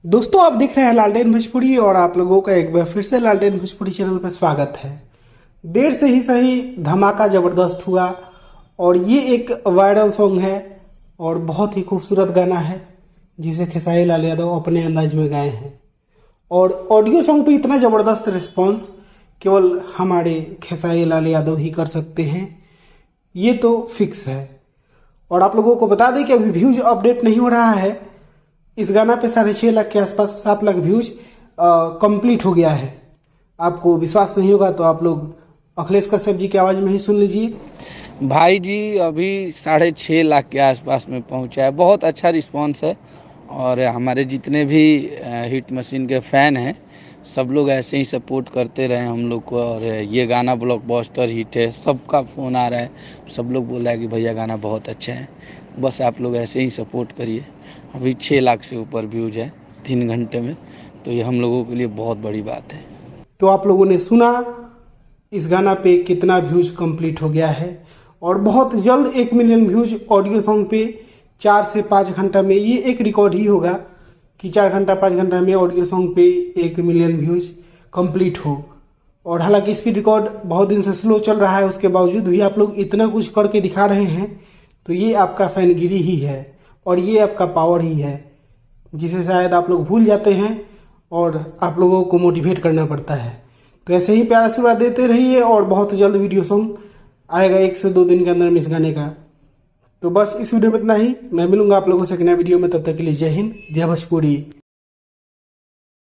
दोस्तों आप देख रहे हैं लालटेन भोजपुरी और आप लोगों का एक बार फिर से लालटेन भोजपुरी चैनल पर स्वागत है। देर से ही सही धमाका जबरदस्त हुआ और ये एक वायरल सॉन्ग है और बहुत ही खूबसूरत गाना है जिसे खेसारी लाल यादव अपने अंदाज में गाए हैं। और ऑडियो सॉन्ग पे इतना ज़बरदस्त रिस्पॉन्स केवल हमारे खेसारी लाल यादव ही कर सकते हैं, ये तो फिक्स है। और आप लोगों को बता दें कि अभी व्यूज अपडेट नहीं हो रहा है। इस गाना पे 6.5 लाख के आसपास 7 लाख व्यूज कंप्लीट हो गया है। आपको विश्वास नहीं होगा तो आप लोग अखिलेश कश्यप जी की आवाज़ में ही सुन लीजिए। भाई जी अभी 6.5 लाख के आसपास में पहुंचा है। बहुत अच्छा रिस्पांस है और हमारे जितने भी हिट मशीन के फ़ैन हैं सब लोग ऐसे ही सपोर्ट करते रहे हम लोग को। और ये गाना ब्लॉकबस्टर हिट है, सबका फ़ोन आ रहा है, सब लोग बोल रहा है कि भैया गाना बहुत अच्छा है। बस आप लोग ऐसे ही सपोर्ट करिए। अभी 6 लाख से ऊपर व्यूज है 3 घंटे में, तो ये हम लोगों के लिए बहुत बड़ी बात है। तो आप लोगों ने सुना इस गाना पे कितना व्यूज कंप्लीट हो गया है और बहुत जल्द 1 मिलियन व्यूज ऑडियो सॉन्ग पे 4 से 5 घंटा में। ये एक रिकॉर्ड ही होगा कि 4 घंटा 5 घंटा में ऑडियो सॉन्ग पे 1 मिलियन व्यूज कंप्लीट हो। और हालांकि स्पीड रिकॉर्ड बहुत दिन से स्लो चल रहा है, उसके बावजूद भी आप लोग इतना कुछ करके दिखा रहे हैं, तो ये आपका फैनगिरी ही है और ये आपका पावर ही है जिसे शायद आप लोग भूल जाते हैं और आप लोगों को मोटिवेट करना पड़ता है। तो ऐसे ही प्यार आशीर्वाद देते रहिए और बहुत जल्द वीडियो सॉन्ग आएगा 1 से 2 दिन के अंदर में इस गाने का। तो बस इस वीडियो में इतना ही। मैं मिलूंगा आप लोगों से एक नया वीडियो में, तब तक के लिए जय हिंद, जय भोजपुरी।